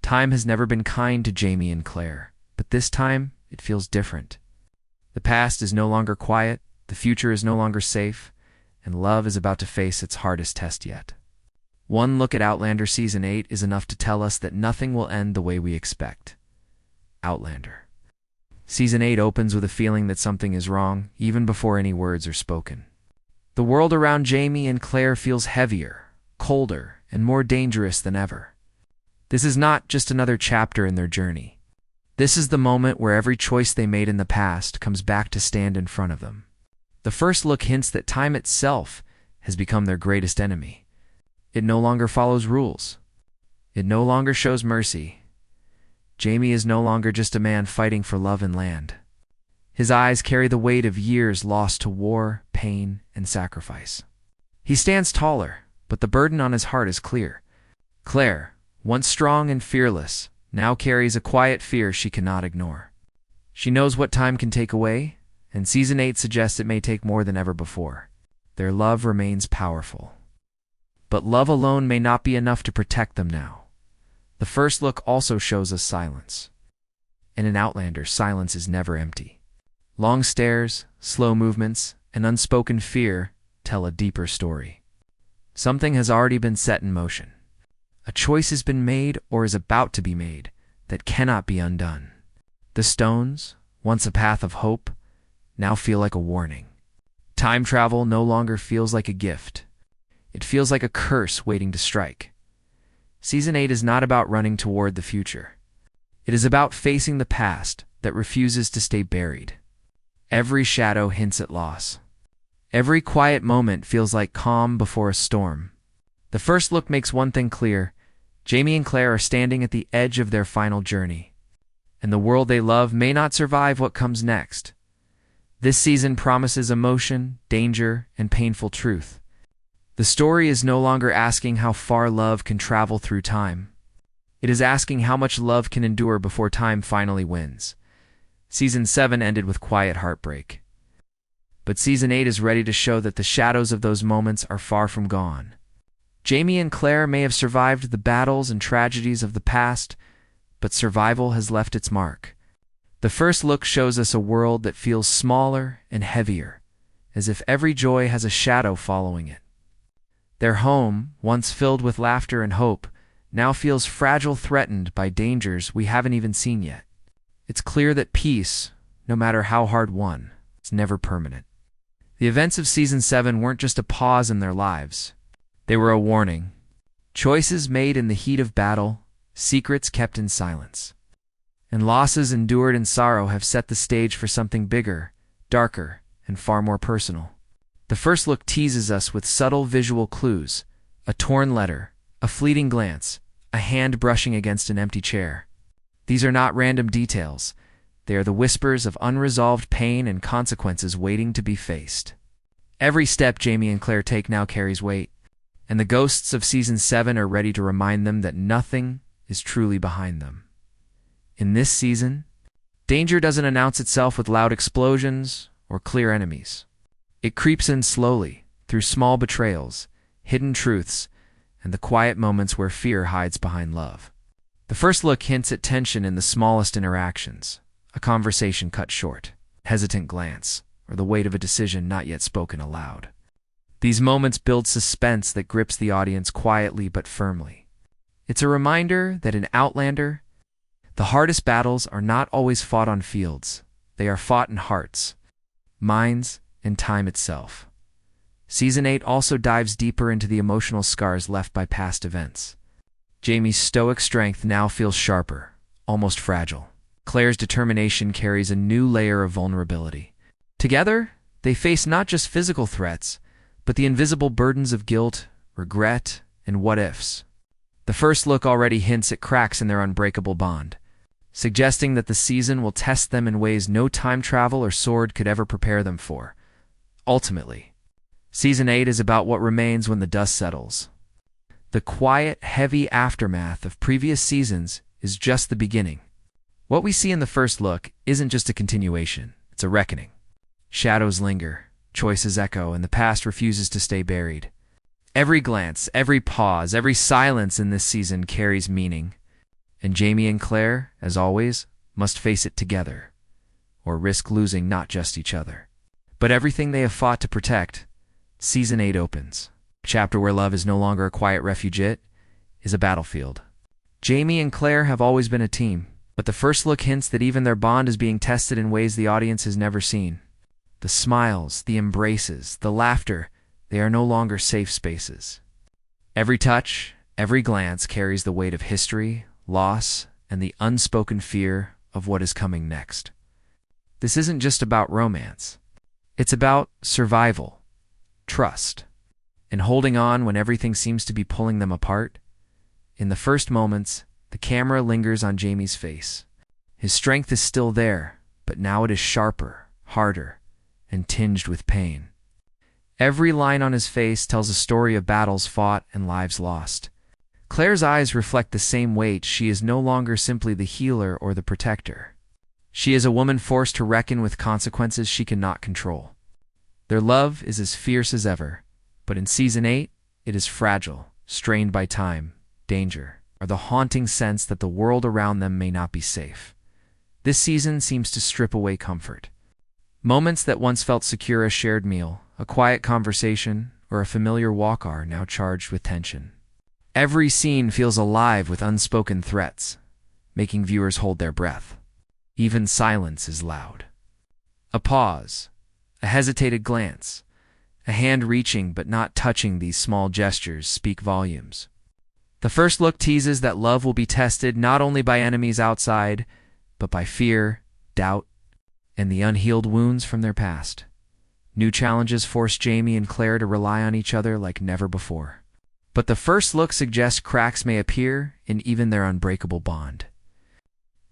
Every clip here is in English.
Time has never been kind to Jamie and Claire, but this time it feels different. The past is no longer quiet, the future is no longer safe, and love is about to face its hardest test yet. One look at Outlander Season 8 is enough to tell us that nothing will end the way we expect. Outlander. Season 8 opens with a feeling that something is wrong, even before any words are spoken. The world around Jamie and Claire feels heavier, colder, and more dangerous than ever. This is not just another chapter in their journey. This is the moment where every choice they made in the past comes back to stand in front of them. The first look hints that time itself has become their greatest enemy. It no longer follows rules. It no longer shows mercy. Jamie is no longer just a man fighting for love and land. His eyes carry the weight of years lost to war, pain, and sacrifice. He stands taller, but the burden on his heart is clear. Claire, once strong and fearless, now carries a quiet fear she cannot ignore. She knows what time can take away, and Season 8 suggests it may take more than ever before. Their love remains powerful. But love alone may not be enough to protect them now. The first look also shows us silence. And in Outlander, silence is never empty. Long stares, slow movements, and unspoken fear tell a deeper story. Something has already been set in motion. A choice has been made or is about to be made that cannot be undone. The stones, once a path of hope, now feel like a warning. Time travel no longer feels like a gift. It feels like a curse waiting to strike. Season 8 is not about running toward the future. It is about facing the past that refuses to stay buried. Every shadow hints at loss. Every quiet moment feels like calm before a storm. The first look makes one thing clear. Jamie and Claire are standing at the edge of their final journey, and the world they love may not survive what comes next. This season promises emotion, danger, and painful truth. The story is no longer asking how far love can travel through time. It is asking how much love can endure before time finally wins. Season 7 ended with quiet heartbreak. But Season 8 is ready to show that the shadows of those moments are far from gone. Jamie and Claire may have survived the battles and tragedies of the past, but survival has left its mark. The first look shows us a world that feels smaller and heavier, as if every joy has a shadow following it. Their home, once filled with laughter and hope, now feels fragile, threatened by dangers we haven't even seen yet. It's clear that peace, no matter how hard won, is never permanent. The events of Season 7 weren't just a pause in their lives. They were a warning. Choices made in the heat of battle, secrets kept in silence. And losses endured in sorrow have set the stage for something bigger, darker, and far more personal. The first look teases us with subtle visual clues: a torn letter, a fleeting glance, a hand brushing against an empty chair. These are not random details. They are the whispers of unresolved pain and consequences waiting to be faced. Every step Jamie and Claire take now carries weight, and the ghosts of Season 7 are ready to remind them that nothing is truly behind them. In this season, danger doesn't announce itself with loud explosions or clear enemies. It creeps in slowly, through small betrayals, hidden truths, and the quiet moments where fear hides behind love. The first look hints at tension in the smallest interactions: a conversation cut short, hesitant glance, or the weight of a decision not yet spoken aloud. These moments build suspense that grips the audience quietly but firmly. It's a reminder that in Outlander, the hardest battles are not always fought on fields. They are fought in hearts, minds, and time itself. Season 8 also dives deeper into the emotional scars left by past events. Jamie's stoic strength now feels sharper, almost fragile. Claire's determination carries a new layer of vulnerability. Together, they face not just physical threats, but the invisible burdens of guilt, regret, and what-ifs. The first look already hints at cracks in their unbreakable bond, suggesting that the season will test them in ways no time travel or sword could ever prepare them for. Ultimately, Season 8 is about what remains when the dust settles. The quiet, heavy aftermath of previous seasons is just the beginning. What we see in the first look isn't just a continuation, it's a reckoning. Shadows linger, choices echo, and the past refuses to stay buried. Every glance, every pause, every silence in this season carries meaning, and Jamie and Claire, as always, must face it together, or risk losing not just each other, but everything they have fought to protect. Season 8 opens. A chapter where love is no longer a quiet refuge, it is a battlefield. Jamie and Claire have always been a team, but the first look hints that even their bond is being tested in ways the audience has never seen. The smiles, the embraces, the laughter, they are no longer safe spaces. Every touch, every glance carries the weight of history, loss, and the unspoken fear of what is coming next. This isn't just about romance. It's about survival, trust, and holding on when everything seems to be pulling them apart. In the first moments, the camera lingers on Jamie's face. His strength is still there, but now it is sharper, harder, and tinged with pain. Every line on his face tells a story of battles fought and lives lost. Claire's eyes reflect the same weight. She is no longer simply the healer or the protector. She is a woman forced to reckon with consequences she cannot control. Their love is as fierce as ever, but in Season 8, it is fragile, strained by time, danger, or the haunting sense that the world around them may not be safe. This season seems to strip away comfort. Moments that once felt secure, a shared meal, a quiet conversation, or a familiar walk, are now charged with tension. Every scene feels alive with unspoken threats, making viewers hold their breath. Even silence is loud. A pause, a hesitated glance, a hand reaching but not touching, these small gestures speak volumes. The first look teases that love will be tested not only by enemies outside, but by fear, doubt, and the unhealed wounds from their past. New challenges force Jamie and Claire to rely on each other like never before. But the first look suggests cracks may appear in even their unbreakable bond.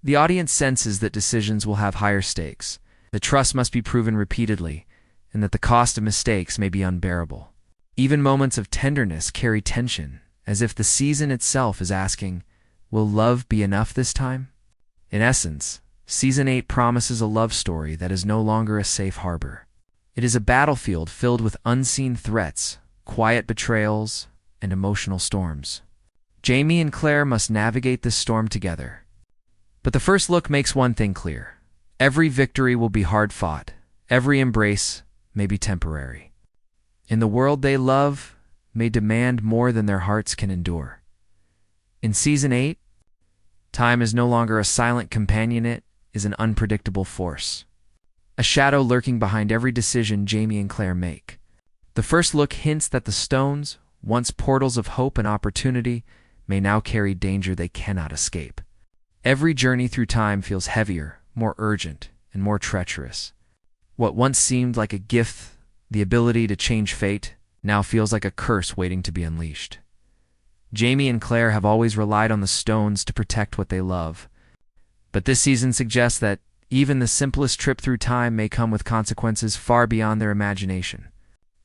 The audience senses that decisions will have higher stakes, that trust must be proven repeatedly, and that the cost of mistakes may be unbearable. Even moments of tenderness carry tension, as if the season itself is asking, will love be enough this time? In essence, Season 8 promises a love story that is no longer a safe harbor. It is a battlefield filled with unseen threats, quiet betrayals, and emotional storms. Jamie and Claire must navigate this storm together. But the first look makes one thing clear. Every victory will be hard-fought. Every embrace may be temporary. In the world they love may demand more than their hearts can endure. In Season 8, time is no longer a silent companion, it is an unpredictable force. A shadow lurking behind every decision Jamie and Claire make. The first look hints that the stones, once portals of hope and opportunity, may now carry danger they cannot escape. Every journey through time feels heavier, more urgent, and more treacherous. What once seemed like a gift, the ability to change fate, now feels like a curse waiting to be unleashed. Jamie and Claire have always relied on the stones to protect what they love, but this season suggests that even the simplest trip through time may come with consequences far beyond their imagination.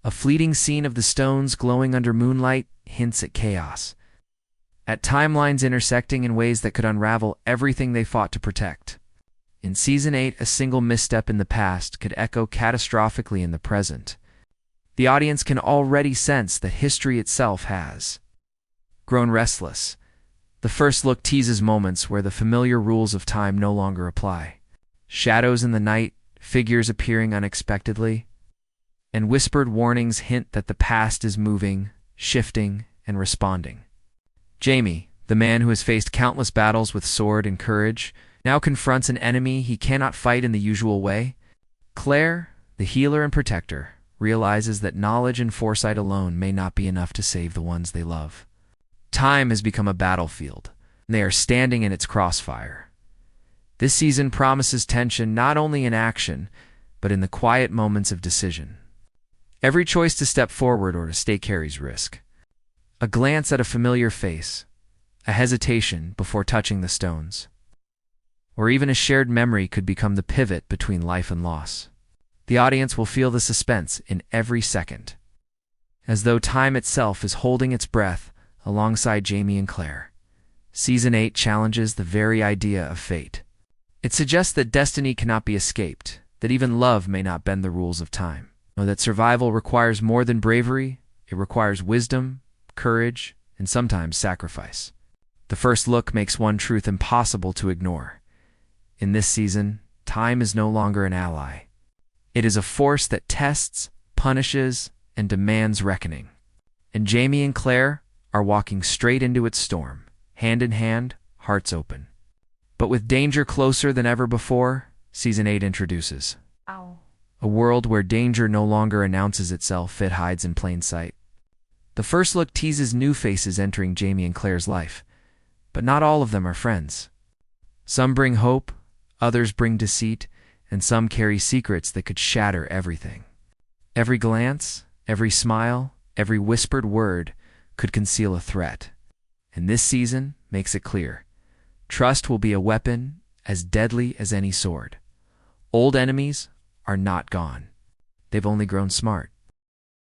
A fleeting scene of the stones glowing under moonlight hints at chaos, at timelines intersecting in ways that could unravel everything they fought to protect. In Season 8, a single misstep in the past could echo catastrophically in the present. The audience can already sense that history itself has grown restless. The first look teases moments where the familiar rules of time no longer apply. Shadows in the night, figures appearing unexpectedly, and whispered warnings hint that the past is moving, shifting, and responding. Jamie, the man who has faced countless battles with sword and courage, now confronts an enemy he cannot fight in the usual way. Claire, the healer and protector, realizes that knowledge and foresight alone may not be enough to save the ones they love. Time has become a battlefield, and they are standing in its crossfire. This season promises tension not only in action, but in the quiet moments of decision. Every choice to step forward or to stay carries risk. A glance at a familiar face, a hesitation before touching the stones, or even a shared memory could become the pivot between life and loss. The audience will feel the suspense in every second, as though time itself is holding its breath alongside Jamie and Claire. Season 8 challenges the very idea of fate. It suggests that destiny cannot be escaped, that even love may not bend the rules of time, or that survival requires more than bravery, it requires wisdom, courage, and sometimes sacrifice. The first look makes one truth impossible to ignore. In this season, time is no longer an ally. It is a force that tests, punishes, and demands reckoning. And Jamie and Claire are walking straight into its storm, hand in hand, hearts open. But with danger closer than ever before, Season 8 introduces a world where danger no longer announces itself, it hides in plain sight. The first look teases new faces entering Jamie and Claire's life, but not all of them are friends. Some bring hope, others bring deceit, and some carry secrets that could shatter everything. Every glance, every smile, every whispered word could conceal a threat. And this season makes it clear. Trust will be a weapon as deadly as any sword. Old enemies are not gone. They've only grown smart.